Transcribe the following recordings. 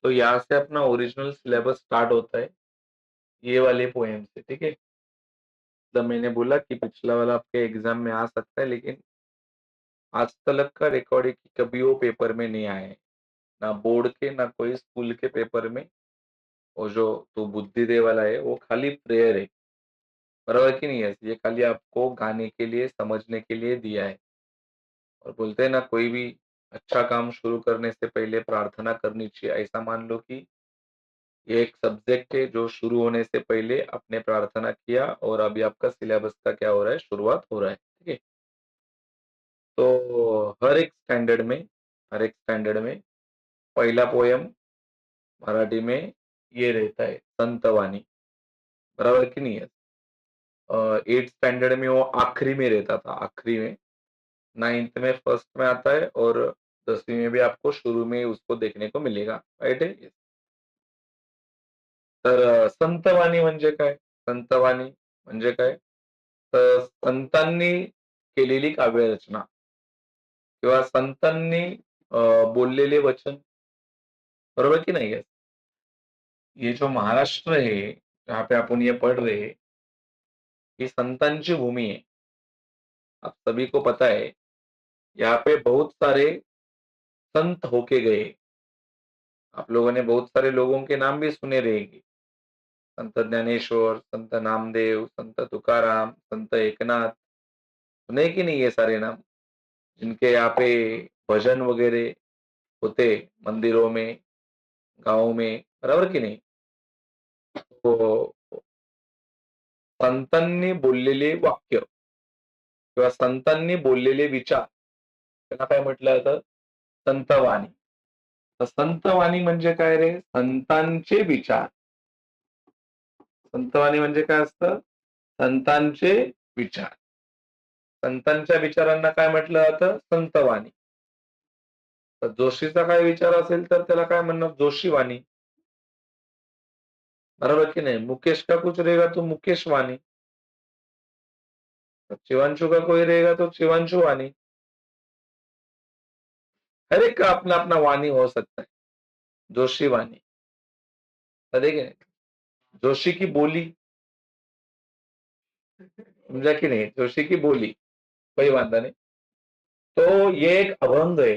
तो यहाँ से अपना ओरिजिनल सिलेबस स्टार्ट होता है, ये वाले पोएम से, ठीक है? मतलब मैंने बोला कि पिछला वाला आपके एग्ज़ाम में आ सकता है, लेकिन आज तलक का रिकॉर्ड है कि कभी वो पेपर में नहीं आए हैं। ना बोर्ड के, ना कोई स्कूल के पेपर में। वो जो "तू बुद्धि दे" वाला है, वो खाली प्रेयर है। बराबर कि नहीं है? ये खाली आपको गाने के लिए, समझने के लिए दिया है। और बोलते हैं ना, कोई भी अच्छा काम शुरू करने से पहले प्रार्थना करनी चाहिए। ऐसा मान लो कि ये एक सब्जेक्ट है जो शुरू होने से पहले आपने प्रार्थना किया और अभी आपका सिलेबस का क्या हो रहा है, शुरुआत हो रहा है, ठीक है? तो हर एक स्टैंडर्ड में पहला पोएम मराठी में ये रहता है, संतवाणी, बराबर कि नहीं है? 8th स्टैंडर्ड में वो आखिरी में रहता था, आखिरी में। 9th में फर्स्ट में आता है और 10वीं में भी आपको शुरू में उसको देखने को मिलेगा, राइट है? तर संतवाणी म्हणजे काय? संतवाणी म्हणजे काय? तर संतांनी केलेली काव्यरचना किंवा संतांनी बोललेले वचन, बरोबर की नहीं है? ये जो महाराष्ट्र है, जहाँ पे अपन ये पढ़ रहे हैं, ये संतांची भूमि है। आप सभी को पता है, यहाँ पे बहुत सारे संत होके गए। आप लोगों ने बहुत सारे लोगों के नाम भी सुने रहेंगे। संत ज्ञानेश्वर, संत नामदेव, संत तुकाराम, संत एकनाथ, सुने कि नहीं ये सारे नाम? जिनके यहाँ पे भजन वगैरह होते मंदिरों में, गाँव में, बराबर की नहीं? तो संतांनी बोललेले वाक्य किंवा संतांनी बोललेले विचार, त्यांना काय म्हटलं जातं? संतवाणी. तर संतवाणी म्हणजे काय रे? संतांचे विचार. संतवाणी म्हणजे काय असतं? संतांचे विचार. संतांच्या विचारांना काय म्हटलं जातं? संतवाणी. तर जोशीचा काय विचार असेल तर त्याला काय म्हणणार? जोशीवाणी. बरोबर की नहीं? मुकेश का कुछ रहेगा तो मुकेश वाणी, चिवांशु का कोई रहेगा तो चिवांशु वाणी। हर एक का अपना अपना वाणी हो सकता है। जोशी वाणी, देखिए जोशी की बोली, समझा कि नहीं? जोशी की बोली, कोई वादा नहीं। तो ये एक अभंग है।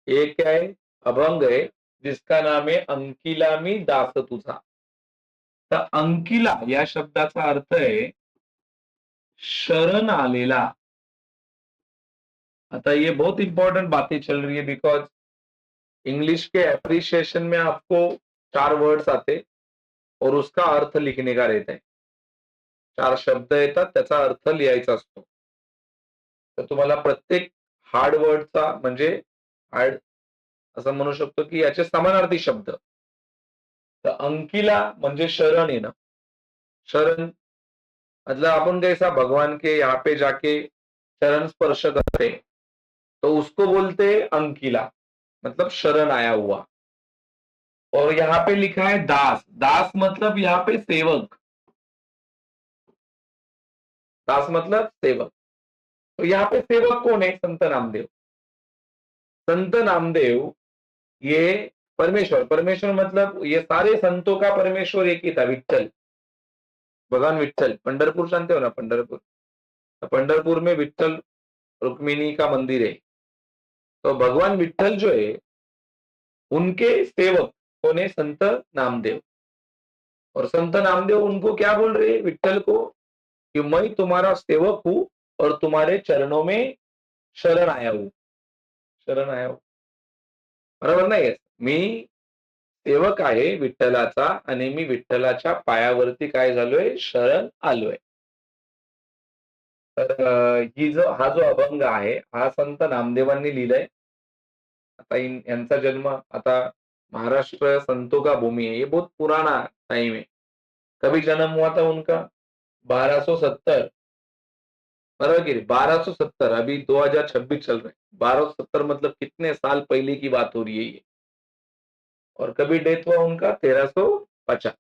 ये क्या है? अभंग है, जिसका नाम है अंकिला मी दास तुझा. तर अंकिला या शब्दाचा अर्थ आहे शरण आलेला. आता ये बहुत इंपॉर्टेंट बातें चल रही है, बिकॉज इंग्लिश के एप्रिसिएशन में आपको 4 वर्ड्स आते और उसका अर्थ लिखने का रहता है. 4 शब्द येतात, त्याचा अर्थ लिहायचा असतो. तर तुम्हाला प्रत्येक हार्ड वर्डचा म्हणजे हार्ड असं म्हणू शकतो, की याचे समानार्थी शब्द. तर अंकिला म्हणजे शरण येणं. शरण मतलब अपन कैसा भगवान के यहाँ पे जाके चरण स्पर्श करते, तो उसको बोलते हैं अंकिला, मतलब शरण आया हुआ. और यहाँ पे लिखा है दास. दास मतलब यहाँ पे सेवक. दास मतलब सेवक. तो यहाँ पे सेवक कौन है? संत नामदेव. संत नामदेव ये परमेश्वर, परमेश्वर मतलब ये सारे संतों का परमेश्वर एक ही था, विठ्ठल, भगवान विठ्ठल. पंढरपुर जानते हो ना? पंढरपुर, तो पंढरपुर में विठ्ठल रुक्मिणी का मंदिर है. तो भगवान विठ्ठल जो है, उनके सेवक कौन है? संत नामदेव. और संत नामदेव उनको क्या बोल रहे हैं? विठ्ठल को, कि मैं तुम्हारा सेवक हूं और तुम्हारे चरणों में शरण आया हूं. शरण आया हूं, बरोबर नाही? मी सेवक आहे विठ्ठलाचा आणि मी विठ्ठलाच्या पायावरती काय झालोय? शरण आलोय. तर हा जो अभंग आहे, हा संत नामदेवांनी लिहिलाय. आता यांचा जन्म आता महाराष्ट्र संतों का भूमि है, ये बहुत पुराना टाइम है. कभी जन्म हुआ था उनका? 1270, बराबर की नहीं? 1270, अभी 2026 चल रहा है. 1270 मतलब कितने साल पहले की बात हो रही है ये. और कभी डेथ हुआ उनका? 1350.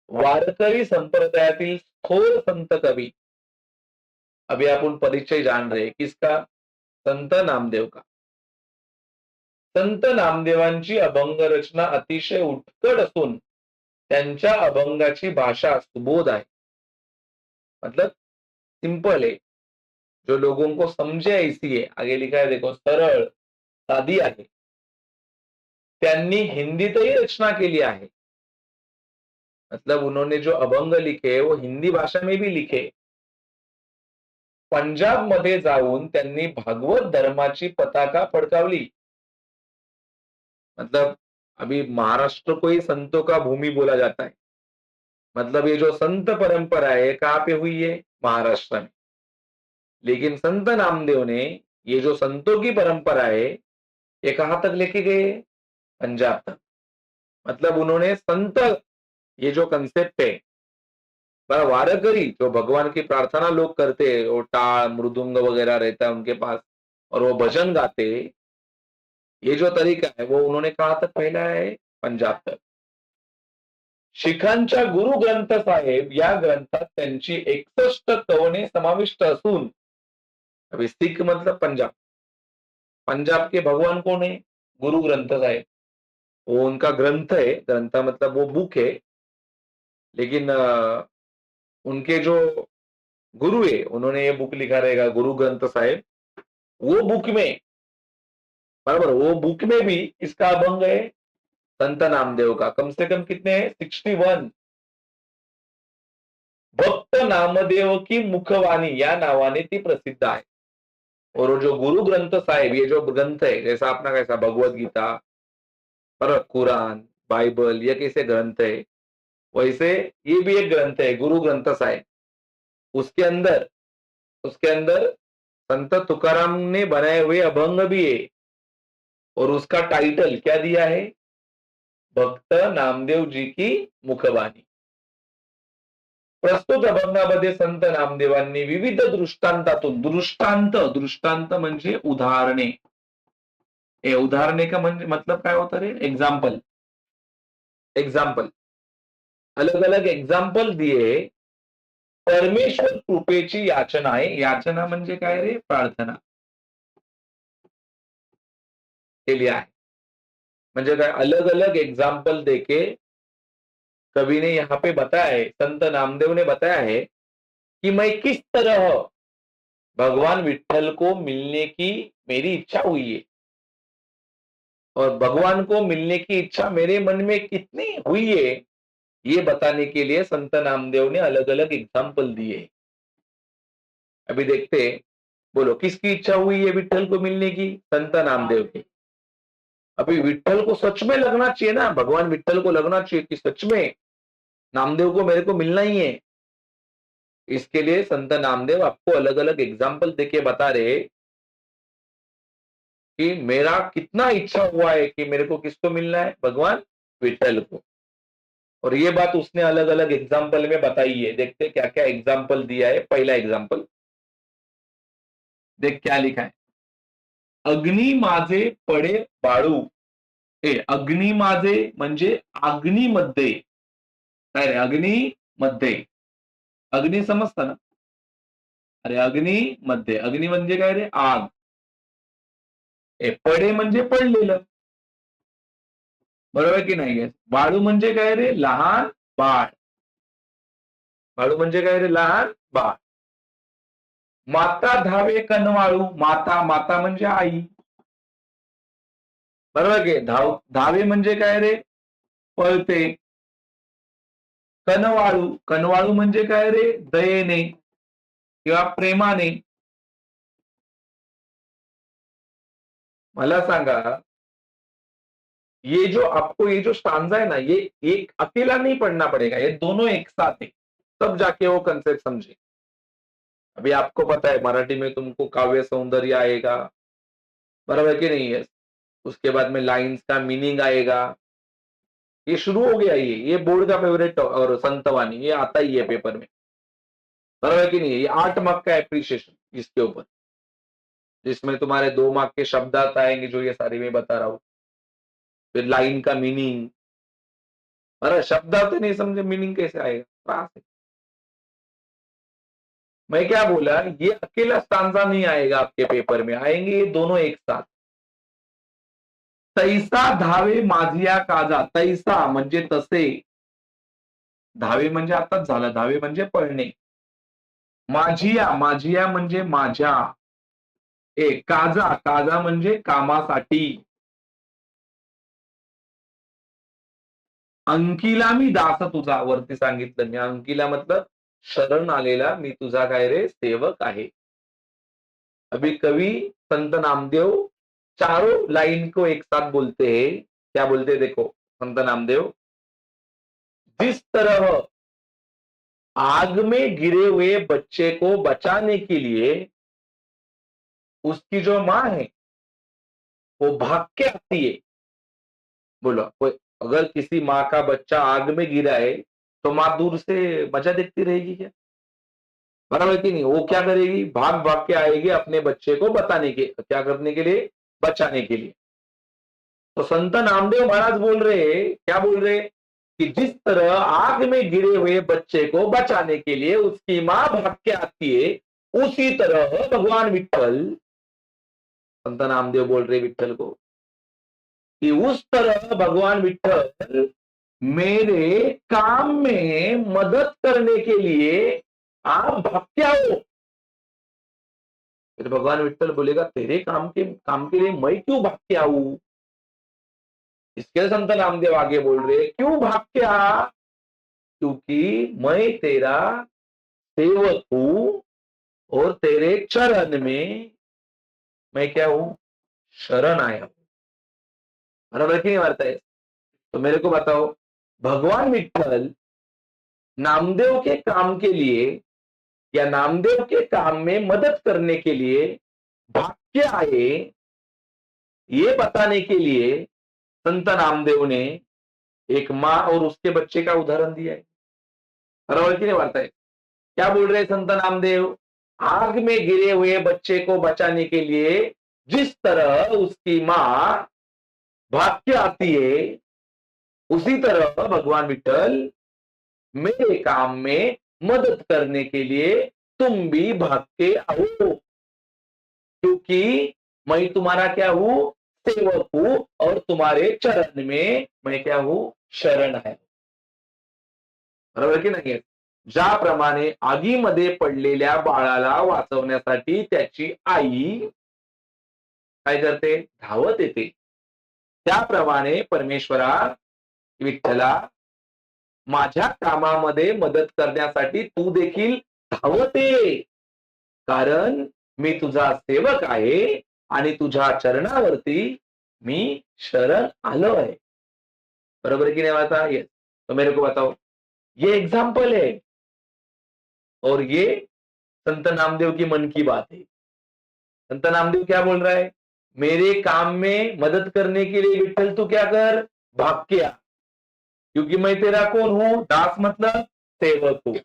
वारकरी संप्रदायातील थोर संत कवी. अभी आपण परिचय जान रहे हैं किसका? संत नामदेव का. संत नामदेवांची अभंग रचना अतिशय उत्कट असून त्यांच्या अभंगाची भाषा सुबोध आहे. मतलब सिंपल है. जो लोगों को समझे ऐसी है. आगे लिखा है देखो, सरळ, साधी आहे. त्यांनी हिंदीतही रचना केली आहे. मतलब उन्होंने जो अभंग लिखे वो हिंदी भाषा में भी लिखे. पंजाबमध्ये जाऊन त्यांनी भागवत धर्माची पताका फडकावली. मतलब अभी महाराष्ट्र को ही संतों का भूमि बोला जाता है. मतलब ये जो संत परंपरा है कहाँ पे हुई है? महाराष्ट्र में. लेकिन संत नामदेव ने ये जो संतों की परंपरा है ये कहां तक लेके गए? पंजाब तक. मतलब उन्होंने संत, ये जो कंसेप्ट है, वारकरी जो भगवान की प्रार्थना लोग करते हैं, वो टाल मृदुंग वगैरह रहता है उनके पास और वो भजन गाते, ये जो तरीका है वो उन्होंने कहां तक फैलाया है? पंजाब तक. शिखांच्या गुरु ग्रंथ साहेब या ग्रंथात त्यांची 61 कवने समाविष्ट असून, अभी सिख मतलब पंजाब, पंजाब के भगवान कौन है? गुरु ग्रंथ साहेब. वो उनका ग्रंथ है, ग्रंथ मतलब वो बुक है. लेकिन उनके जो गुरु है उन्होंने ये बुक लिखा रहेगा, गुरु ग्रंथ साहिब. वो बुक में, बराबर, वो बुक में भी इसका अभंग है संत नामदेव का. कम से कम कितने हैं? 61. भक्त नामदेव की मुखवाणी या नावाने ती प्रसिद्ध आहे. और वो जो गुरु ग्रंथ साहिब, ये जो ग्रंथ है, जैसा अपना कैसा भगवत गीता, पर कुरान, बाइबल, ये कैसे ग्रंथ है, वैसे ये भी एक ग्रंथ है, गुरु ग्रंथ साहिब. उसके अंदर उसके अंदर संत तुकाराम ने बनाए हुए अभंग भी है. और उसका टाइटल क्या दिया है? भक्त नामदेव जी की मुखबाणी. प्रस्तुत अभंगामध्ये संत नामदेवांनी विविध दृष्टांतातून, दृष्टांत, दृष्टांत म्हणजे उदाहरणे. हे उदाहरणे का म्हणजे मतलब काय होतं रे? एग्जाम्पल. एग्जाम्पल. अलग अलग एग्जाम्पल दिए परमेश्वर कृपेची याचना आहे. याचना म्हणजे काय रे? प्रार्थना केली आहे. म्हणजे काय? अलग अलग एग्जाम्पल देके कवि ने यहाँ पे बताया है, संत नामदेव ने बताया है कि मैं किस तरह भगवान विठ्ठल को मिलने की मेरी इच्छा हुई है और भगवान को मिलने की इच्छा मेरे मन में कितनी हुई है, ये बताने के लिए संत नामदेव ने अलग अलग एग्जाम्पल दिए. अभी देखते हैं, बोलो किसकी इच्छा हुई है विठ्ठल को मिलने की? संत नामदेव की. अभी विठ्ठल को सच में लगना चाहिए ना, भगवान विठ्ठल को लगना चाहिए कि सच में नामदेव को मेरे को मिलना ही है. इसके लिए संत नामदेव आपको अलग अलग एग्जाम्पल देके बता रहे कि मेरा कितना इच्छा हुआ है कि मेरे को किसको मिलना है? भगवान विठ्ठल को. और ये बात उसने अलग अलग एग्जाम्पल में बताई है. देखते क्या क्या एग्जाम्पल दिया है. पहला एग्जाम्पल देख क्या लिखा है. अग्नी माझे पडे बाळू. अग्नी माझे म्हणजे अग्नीमध्ये. काय रे? अग्नी मध्ये. अग्नी समजतं ना? अरे अग्नी मध्ये. अग्नी म्हणजे काय रे? आग. पडे म्हणजे पडलेलं. बरोबर की नाही? बाळू म्हणजे काय रे? लहान बाळ. बाळू म्हणजे काय रे? लहान बाळ. माता धावे कनवाळू. माता, माता म्हणजे आई. बरोबर की? धावे म्हणजे काय रे? पळते. कनवाळू, कनवाळू म्हणजे काय रे? दयेने किंवा प्रेमाने. मला सांगा, ये जो आपको ये जो स्टांजा है ना, ये एक अकेला नहीं पढ़ना पड़ेगा, ये दोनों एक साथ है, तब जाके वो कंसेप्ट समझे. अभी आपको पता है मराठी में तुमको काव्य सौंदर्य आएगा, बराबर कि नहीं है? उसके बाद में लाइन्स का मीनिंग आएगा. ये शुरू हो गया, ये बोर्ड का फेवरेट और संतवानी, ये आता ही है पेपर में. बराबर कि नहीं है? ये 8 मार्क का एप्रिसिएशन इसके ऊपर, जिसमें तुम्हारे 2 मार्क के शब्दार्थ आएंगे जो ये सारी मैं बता रहा हूँ. फिर लाइन का मीनिंग. अरे शब्दार्थ नहीं समझे मीनिंग कैसे आएगा? त्रास है. मैं क्या बोला, ये अकेला स्टांजा नहीं आएगा आपके पेपर में, आएंगे ये दोनों एक साथ. तैसा धावे माझिया काजा. तैसा म्हणजे तसे. धावे म्हणजे आताच झालं. धावे म्हणजे पळणे. माझिया, माझिया म्हणजे माझ्या. काजा, काजा म्हणजे कामासाठी. अंकीला मी दास तुझा. वरती सांगितलं मी. अंकीला मतलब शरण आलेला मी तुझा काय रे सेवक आहे. अभी कवि संत नामदेव चारों लाइन को एक साथ बोलते हैं. क्या बोलते देखो संत नामदेव. जिस तरह आग में गिरे हुए बच्चे को बचाने के लिए उसकी जो माँ है वो भाग के आती है. बोलो कोई अगर किसी माँ का बच्चा आग में गिरा है तो माँ दूर से मजा देखती रहेगी क्या? बराबर कि नहीं? वो क्या करेगी? भाग भाग के आएगी अपने बच्चे को बताने के क्या करने के लिए? बचाने के लिए. तो संत नामदेव महाराज बोल रहे क्या बोल रहे कि जिस तरह आग में गिरे हुए बच्चे को बचाने के लिए उसकी माँ भाग के आती है उसी तरह भगवान विठ्ठल संत नामदेव बोल रहे विठ्ठल को कि उस तरह भगवान विठ्ठल मेरे काम में मदद करने के लिए आप भाग के आओ. फिर भगवान विठ्ठल बोलेगा तेरे काम के लिए मैं क्यों भाग के आऊं. इसके संत नामदेव आगे बोल रहे क्यों भाग के आ. क्योंकि मैं तेरा सेवक हूं और तेरे चरण में मैं क्या हूं शरण आया हूं. बराबर की नहीं वार्ता है. तो मेरे को बताओ भगवान विठ्ठल नामदेव के काम के लिए या नामदेव के काम में मदद करने के लिए भाग के आए ये बताने के लिए संत नामदेव ने एक माँ और उसके बच्चे का उदाहरण दिया है. बराबर की नहीं वार्ता है. क्या बोल रहे संत नामदेव आग में गिरे हुए बच्चे को बचाने के लिए जिस तरह उसकी माँ भाग के आती है उसी तरह भगवान विठ्ठल मेरे काम में मदद करने के लिए तुम भी भाग के आओ क्योंकि मैं तुम्हारा क्या हूं सेवक हूं और तुम्हारे चरण में मैं क्या हूं शरण है. बरोबर की नाही. ज्याप्रमाणे आगीमध्ये पडलेल्या बाळाला वाचवण्यासाठी त्याची आई काय करते धावत येते त्याप्रमाणे परमेश्वरा विठ्ठला माझ्या कामामध्ये मदत करण्यासाठी तू देखील धावत ये. कारण मी तुझा सेवक आहे आणि तुझ्या चरणावरती मी शरण आलो आहे. बरोबर की नहीं बात. ये तो मेरे को बताओ ये एग्जाम्पल है और ये संत नामदेव की मन की बात है. संत नामदेव क्या बोल रहा है मेरे काम में मदद करने के लिए विठ्ठल तू क्या कर भाग के आ क्योंकि मैं तेरा कौन हूं दास मतलब सेवक हूं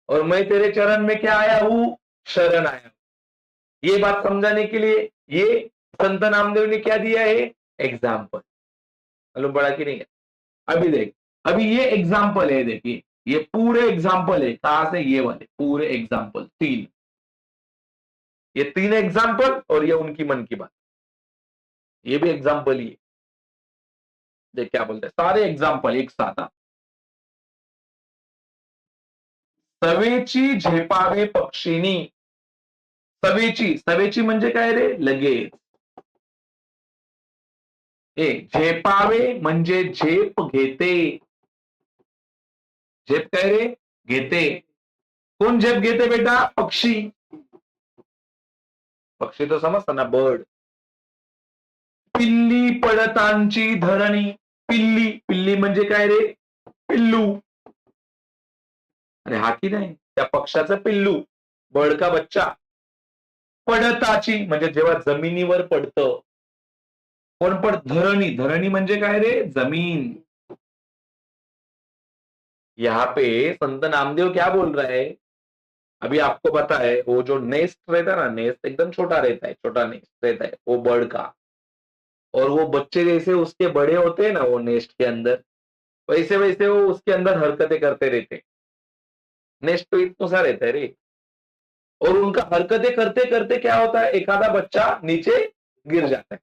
और मैं तेरे चरण में क्या आया हूं शरण आया हूं. ये बात समझाने के लिए ये संत नामदेव ने क्या दिया है एग्जाम्पल. मालूम पड़ा कि नहीं है. अभी देख अभी ये एग्जाम्पल है देखिए ये पूरे एग्जाम्पल है कहां से ये वाले पूरे एग्जाम्पल तीन ये तीन एग्जाम्पल और ये उनकी मन की बात ये भी एग्जाम्पल ही है. देख क्या बोलते हैं सारे एग्जाम्पल एक साथ. सवेची झेपावे पक्षिणी. सवेची म्हणजे काय रे लगेच. झेपावे म्हणजे झेप घेते. झेप काय रे घेते. कोण झेप घेते बेटा पक्षी. पक्षी तो समजता ना बर्ड. पिल्ली पडतांची धरणी. पिल्ली पिल्ली म्हणजे काय रे पिल्लू. अरे हा की नाही त्या पक्षाचं पिल्लू बर्ड का बच्चा. पडताची म्हणजे जेव्हा जमिनीवर पडतं. कोण पड धरणी धरणी म्हणजे काय रे जमीन. यहाँ पे संत नामदेव क्या बोल रहा है अभी आपको पता है वो जो नेस्ट रहता है ना नेस्ट एकदम छोटा रहता है छोटा नेस्ट रहता है वो बर्ड का और वो बच्चे जैसे उसके बड़े होते हैं ना वो नेस्ट के अंदर वैसे वैसे वो उसके अंदर हरकतें करते रहते. नेस्ट तो इतना सा रहता है रे और उनका हरकतें करते करते क्या होता है एखादा बच्चा नीचे गिर जाता है.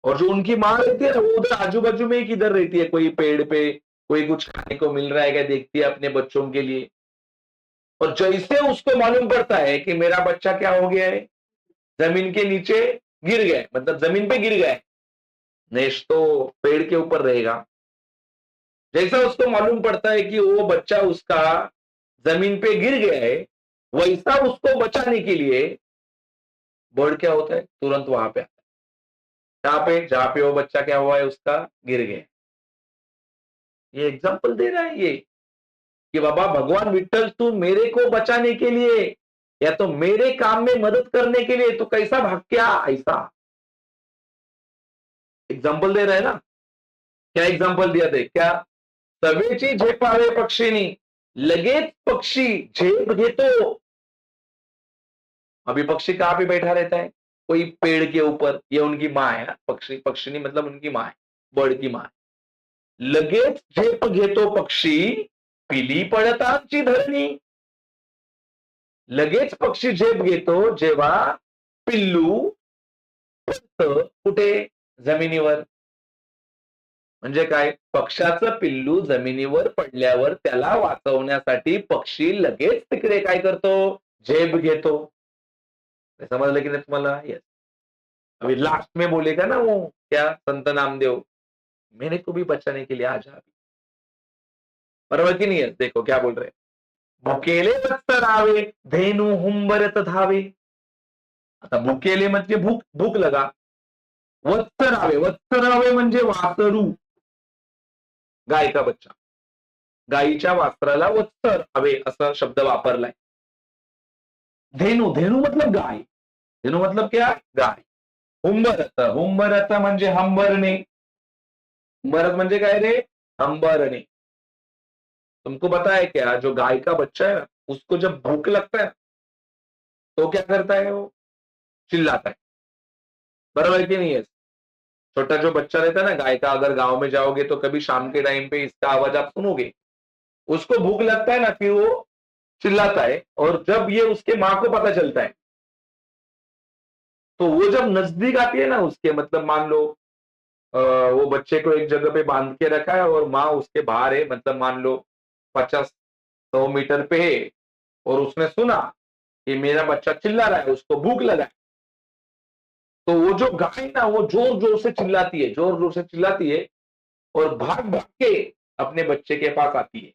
और जो उनकी माँ रहती है ना, वो उधर आजू बाजू में ही किधर रहती है, कोई पेड़ पे कोई कुछ खाने को मिल रहा है क्या देखती है अपने बच्चों के लिए। और जैसे उसको मालूम पड़ता है कि मेरा बच्चा क्या हो गया है, जमीन के नीचे गिर गया है, मतलब जमीन पे गिर गया है, नेश तो पेड़ के ऊपर रहेगा। जैसा उसको मालूम पड़ता है कि वो बच्चा उसका जमीन पे गिर गया है, वैसा उसको बचाने के लिए बर्ड क्या होता है, तुरंत वहां पे आता है, जहां पे वो बच्चा क्या हुआ है उसका, गिर गया। ये एग्जाम्पल दे रहा है ये, कि बाबा भगवान विठ्ठल तू मेरे को बचाने के लिए या तो मेरे काम में मदद करने के लिए तू कैसा भाग क्या, ऐसा एग्जाम्पल दे रहा है ना। क्या एग्जाम्पल दिया थे क्या, तवेची झेपावे पक्षीनी, लगेच पक्षी झेप घेतो। अभी पक्षी कहां पे बैठा रहता है, कोई पेड़ के ऊपर, ये उनकी माँ है ना, पक्षी पक्षिणी मतलब उनकी माँ है, बर्ड की माँ है। लगेच झेप घेतो पक्षी, पिली पडतांची धरणी। लगेच पक्षी झेप घेतो जेव्हा पिल्लू पडतं कुठे, जमिनीवर. म्हणजे काय, पक्षाचं पिल्लू जमिनीवर पडल्यावर त्याला वाचवण्यासाठी पक्षी लगेच तिकडे काय करतो, झेप घेतो. समजलं की नाही तुम्हाला? येस. अभी लास्ट में बोलेगा ना वो, क्या संत नामदेव, मेरे को भी बचाने के लिए आ जा. बरोबर की नाही? देखो क्या बोल रहे हैं. भुकेले वत्सरावे, धेनु हुंबरत धावे. आता भुकेले म्हणजे भूक, भूक लगा. वत्सरावे, वत्सरावे म्हणजे वासरू, गाय का बच्चा. गायीच्या वासराला वत्सर हवे असा शब्द वापरलाय. धेनु, धेनु मतलब गाय. धेनु मतलब क्या, गाय. हुंबरत, हुंबरत म्हणजे हंबरणे. हुंबरत म्हणजे काय रे, हंबरणे. तुमको पता है क्या, जो गाय का बच्चा है ना, उसको जब भूख लगता है तो क्या करता है वो, चिल्लाता है. बराबर है कि नहीं है. छोटा जो बच्चा रहता है ना गाय का, अगर गांव में जाओगे तो कभी शाम के टाइम पे इसका आवाज आप सुनोगे. उसको भूख लगता है ना, फिर वो चिल्लाता है, और जब ये उसके माँ को पता चलता है तो वो जब नजदीक आती है ना उसके, मतलब मान लो वो बच्चे को एक जगह पे बांध के रखा है और माँ उसके बाहर है, मतलब मान लो 50-100 मीटर पे है, और उसने सुना कि मेरा बच्चा चिल्ला रहा है, उसको भूख लगा है, तो वो जो गाय ना वो जोर जोर से चिल्लाती है, जोर जोर से चिल्लाती है, और भाग भाग के अपने बच्चे के पास आती है.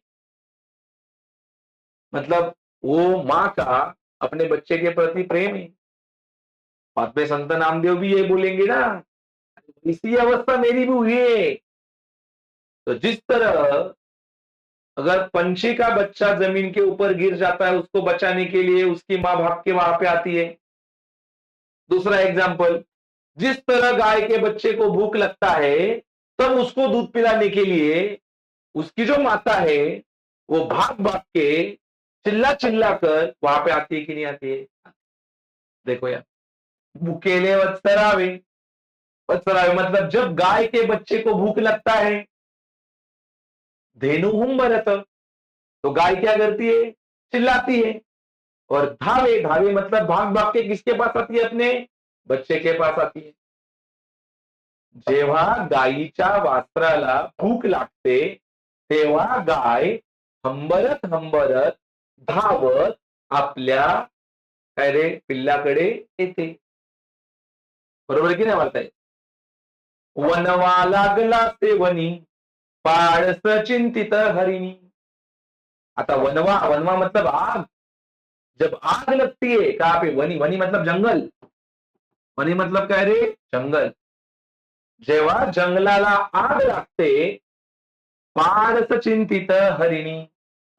मतलब वो माँ का अपने बच्चे के प्रति प्रेम है. बाद में संत नामदेव भी ये बोलेंगे ना, इसी अवस्था मेरी भी हुई है. तो जिस तरह अगर पंछी का बच्चा जमीन के ऊपर गिर जाता है, उसको बचाने के लिए उसकी माँ भाग के वहां पे आती है. दूसरा एग्जाम्पल, जिस तरह गाय के बच्चे को भूख लगता है, तब उसको दूध पिलाने के लिए उसकी जो माता है वो भाग भाग के चिल्ला चिल्ला कर वहां पे आती है कि नहीं आती है. देखो यार, भूखेले वत्सरावे, वत्सरावे मतलब जब गाय के बच्चे को भूख लगता है, धेनु हुंबरत, तो गाय क्या करती है, चिल्लाती है. और धावे, धावे मतलब भाग भाग के किसके पास आती है, अपने बच्चे के पास आती है. जेव्हा गायीच्या वासराला भूक लागते तेव्हा गाय हंबरत हंबरत धावत आपल्या काय रे पिल्लाकडे येते. बरोबर की नाही म्हणताय. वनवा लागला सेवनी, पाळस चिंतित हरिणी. आता वनवा, वनवा मतलब आग. जब आग लगती है कहां पे, वनी, वनी मतलब जंगल. वनी मतलब काय रे, जंगल. जेव्हा जंगलाला आग लागते, पारस चिंतित हरिणी.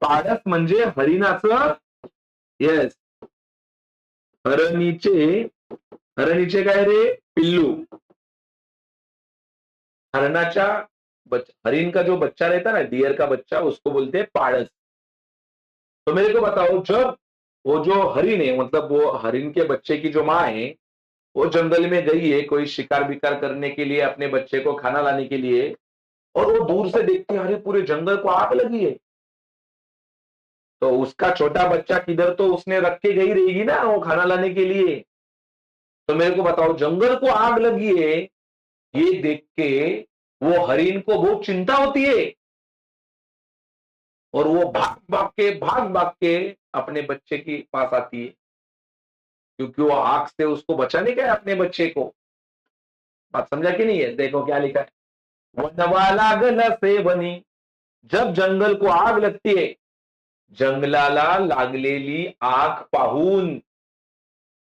पारस म्हणजे हरिणाचं, येस, हरणीचे, हरणीचे काय रे, पिल्लू. हरणाच्या हरिण का जो बच्चा रहता है ना, डियर का बच्चा, उसको बोलते हैं पारस. तो मेरे को बताओ, जब वो जो हरिण है, मतलब वो हरिण के बच्चे की जो माँ है, वो जंगल में गई है कोई शिकार बिकार करने के लिए, अपने बच्चे को खाना लाने के लिए, और वो दूर से देखती है, अरे पूरे जंगल को आग लगी है, तो उसका छोटा बच्चा किधर तो उसने रख के गई रहेगी ना वो खाना लाने के लिए. तो मेरे को बताओ, जंगल को आग लगी है, ये देख के वो हरिण को बहुत चिंता होती है और वो भाग भाग के अपने बच्चे के पास आती है, क्योंकि वो आग से उसको बचाने का है अपने बच्चे को। बात समझा कि नहीं है? देखो क्या लिखा है, वनवा लागल सेवनी, जब जंगल को आग लगती है, जंगलाला लागलेली आग पाहून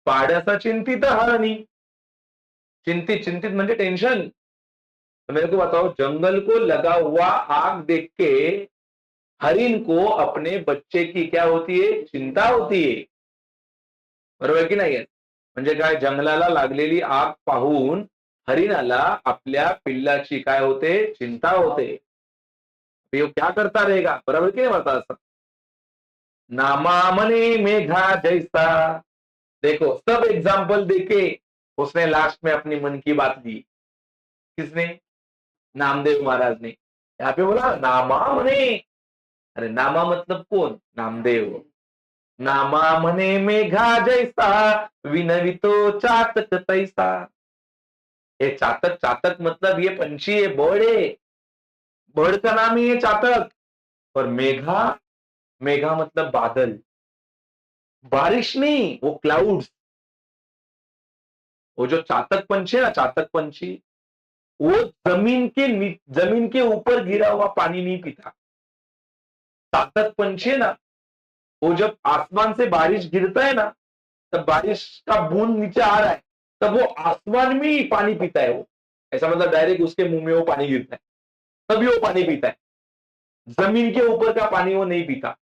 पाड्याचा चिंतित हरणी, चिंतित चिंतित म्हणजे टेंशन। तो मेरे को बताओ, जंगल को लगा हुआ आग देख के हरिण को अपने बच्चे की क्या होती है? चिंता होती है, बरोबर की नाही? म्हणजे काय, जंगलाला लागलेली आग पाहून हरिणाला आपल्या पिल्लाची काय होते? चिंता होते। तो क्या करता रहेगा, बरोबर की नाही म्हणता असं? नामा मने मेघा जैसा, देखो सब एग्जाम्पल देके उसने लास्ट में अपनी मन की बात दी। किसने? नामदेव महाराज ने। यहाँ पे बोला नामा मने, अरे नामा मतलब कौन? नामदेव। नामा मने मेघा जैसा, विनवितो चातक तैसा। ये चातक, चातक मतलब ये पंछी है, बर्ड है, बर्ड का नाम ही है चातक। और मेघा, मेघा मतलब बादल, बारिश नहीं, वो क्लाउड्स। वो जो चातक पंछी है ना, चातक पंछी, वो जमीन के ऊपर गिरा हुआ पानी नहीं पीता। चातक पंछी है ना, वो जब आसमान से बारिश गिरता है ना, तब बारिश का बूंद नीचे आ रहा है, तब वो आसमान में ही पानी पीता है वो। ऐसा मतलब डायरेक्ट उसके मुंह में वो पानी गिरता है, तभी वो पानी पीता है। जमीन के ऊपर का पानी वो नहीं पीता।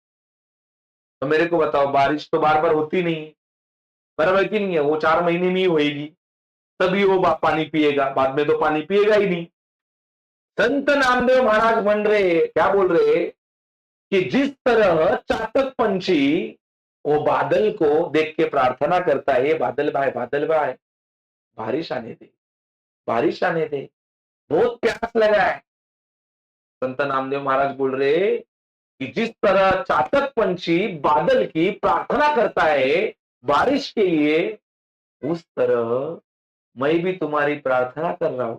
तो मेरे को बताओ, बारिश तो बार बार होती नहीं है, बराबर की नहीं है? वो 4 महीने में ही होएगी, तभी वो पानी पिएगा, बाद में तो पानी पिएगा ही नहीं। संत नामदेव महाराज बन रहे, क्या बोल रहे, कि जिस तरह चातक पंछी वो बादल को देख के प्रार्थना करता है, बादल भाई बारिश आने दे, बारिश आने दे, बहुत प्यास लगा है। संत नामदेव महाराज बोल रहे कि जिस तरह चातक पंछी बादल की प्रार्थना करता है बारिश के लिए, उस तरह मैं भी तुम्हारी प्रार्थना कर रहा हूं,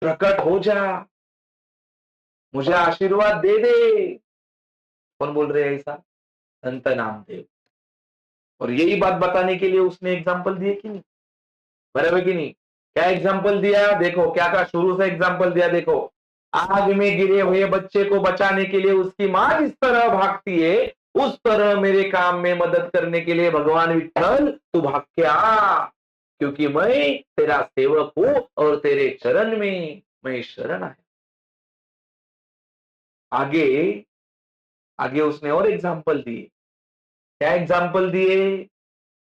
प्रकट हो जा, मुझे आशीर्वाद दे दे। कौन बोल रहे हैं ऐसा? संत नामदेव। और यही बात बताने के लिए उसने एग्जाम्पल दिए कि नहीं, बराबर की नहीं? क्या एग्जाम्पल दिया? देखो क्या क्या शुरू से एग्जाम्पल दिया, देखो, आग में गिरे हुए बच्चे को बचाने के लिए उसकी मां जिस तरह भागती है, उस तरह मेरे काम में मदद करने के लिए भगवान विठल तू भाग के आ, क्योंकि मैं तेरा सेवक हूं और तेरे चरण में मैं शरण आया। आगे, आगे उसने और एग्जाम्पल दिए। क्या एग्जाम्पल दिए?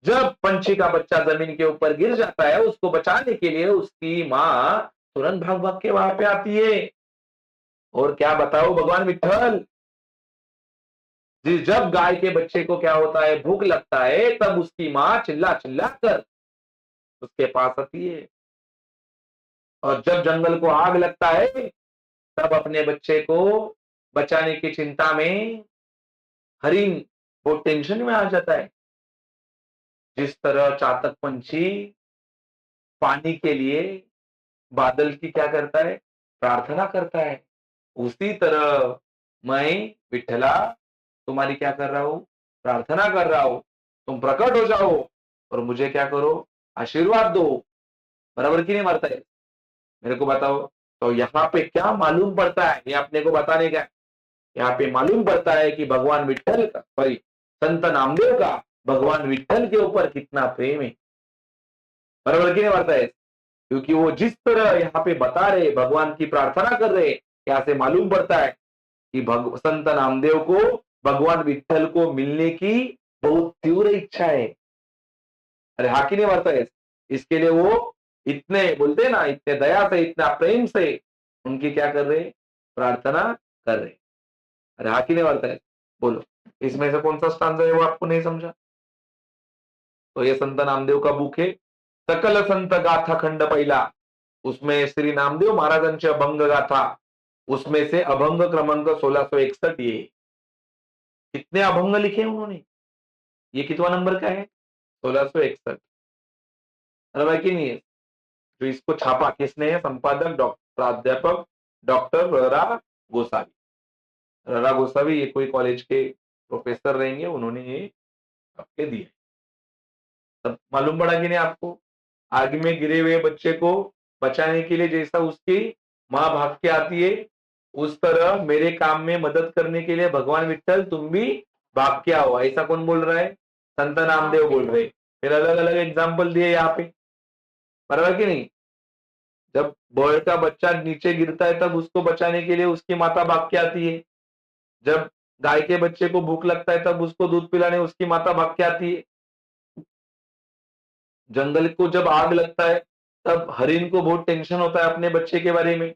जब पंछी का बच्चा जमीन के ऊपर गिर जाता है, उसको बचाने के लिए उसकी मां तुरंत भाग भाग के वहां पे आती है। और क्या बताओ भगवान विठल, जी जब गाय के बच्चे को क्या होता है, भूख लगता है, तब उसकी मां चिल्ला चिल्ला कर उसके पास आती है। और जब जंगल को आग लगता है, तब अपने बच्चे को बचाने की चिंता में हरिण वो टेंशन में आ जाता है। जिस तरह चातक पंछी पानी के लिए बादल की क्या करता है? प्रार्थना करता है, उसी तरह मैं विठला तुम्हारी क्या कर रहा हूं? प्रार्थना कर रहा हूं। तुम प्रकट हो जाओ और मुझे क्या करो? आशीर्वाद दो। बराबर की नहीं मारता है? मेरे को बताओ। तो यहाँ पे क्या मालूम पड़ता है, ये अपने को बताने का? यहाँ पे मालूम पड़ता है कि भगवान विठल का, सॉरी, संत नामदेव का भगवान विठल के ऊपर कितना प्रेम है। बराबर की नहीं मारता है? क्योंकि वो जिस तरह यहाँ पे बता रहे, भगवान की प्रार्थना कर रहे, यहाँ से मालूम पड़ता है कि संत नामदेव को भगवान विठल को मिलने की बहुत तीव्र इच्छा है। अरे हाँ की नहीं मारता है? इसके लिए वो इतने बोलते हैं ना, इतने दया से, इतना प्रेम से उनकी क्या कर रहे? प्रार्थना कर रहे। अरे हाँ की नहीं मारता है? बोलो, इसमें से कौन सा स्टांजा है वो आपको नहीं समझा? तो ये संत नामदेव का बुक है, सकल संत गाथा खंड पहिला, उसमें श्री नामदेव महाराजांची अभंग गाथा, उसमें से अभंग क्रमांक 1661 ये। कितने अभंग लिखे उन्होंने? ये कितवा नंबर का है? 1661। बराबर की नहीं है? जो इसको छापा किसने है? संपादक प्राध्यापक डॉक्टर ररा गोसावी। ररा गोसावी ये कोई कॉलेज के प्रोफेसर रहेंगे, उन्होंने ये आपके दिए। तब मालूम पड़ा कि नहीं आपको? आग में गिरे हुए बच्चे को बचाने के लिए जैसा उसकी माँ भाग के आती है, उस तरह मेरे काम में मदद करने के लिए भगवान विठ्ठल तुम भी भाग के आओ। ऐसा कौन बोल रहा है? संत नामदेव बोल रहे। फिर अलग अलग एग्जाम्पल दिए यहाँ पे, बराबर कि नहीं? जब बर्ड का बच्चा नीचे गिरता है तब उसको बचाने के लिए उसकी माता भाग के आती है। जब गाय के बच्चे को भूख लगता है तब उसको दूध पिलाने उसकी माता भाग के आती है। जंगल को जब आग लगता है तब हरिण को बहुत टेंशन होता है अपने बच्चे के बारे में।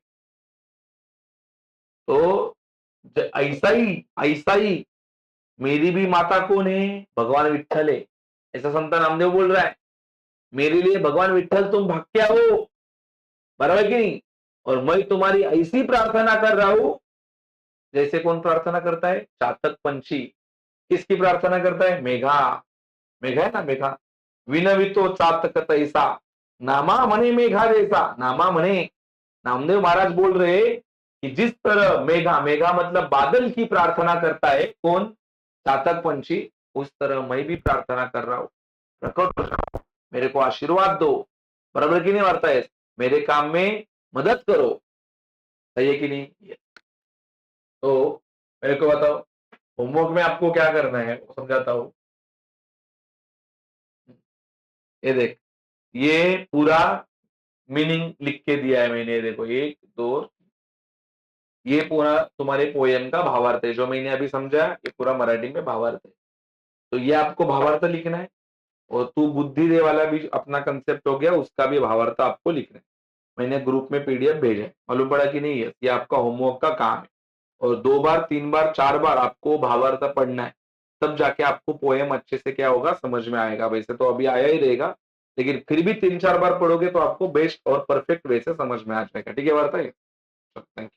तो ऐसा ही मेरी भी माता कौन है? भगवान विठ्ठल है। ऐसा संत नामदेव बोल रहा है। मेरे लिए भगवान विठ्ठल तुम भाग के आओ, बराबर कि नहीं? और मैं तुम्हारी ऐसी प्रार्थना कर रहा हूं जैसे कौन प्रार्थना करता है? चातक पंछी। किसकी प्रार्थना करता है? मेघा। मेघा है ना, मेघा। विनवितो चातक तैसा, नामा मने मेघा जैसा। नामा मने, नामदेव महाराज बोल रहे कि जिस तरह मेघा, मेघा मतलब बादल की प्रार्थना करता है कौन? चातक पंछी। उस तरह मैं भी प्रार्थना कर रहा हूं, प्रकट हो जाओ, मेरे को आशीर्वाद दो, बराबर की नहीं वार्ता है? मेरे काम में मदद करो, सही है कि नहीं? तो मेरे को बताओ, होमवर्क में आपको क्या करना है वो समझाता हूं। ये देख, ये पूरा मीनिंग लिख के दिया है मैंने, देखो 1 2, ये पूरा तुम्हारे पोएम का भावार्थ है। जो मैंने अभी समझा ये पूरा मराठी में भावार्थ है। तो ये आपको भावार्थ लिखना है, और तू बुद्धि दे वाला भी अपना कंसेप्ट हो गया, उसका भी भावार्थ आपको लिखना है। मैंने ग्रुप में पीडीएफ भेजा है, मालूम पड़ा कि नहीं है? ये आपका होमवर्क का काम है। और 2 बार 3 बार 4 बार आपको भावार्थ पढ़ना है, तब जाके आपको पोएम अच्छे से क्या होगा समझ में आएगा। वैसे तो अभी आया ही रहेगा, लेकिन फिर भी 3-4 बार पढ़ोगे तो आपको बेस्ट और परफेक्ट वे से समझ में आ जाएगा। ठीक है वार्ता? Thank you.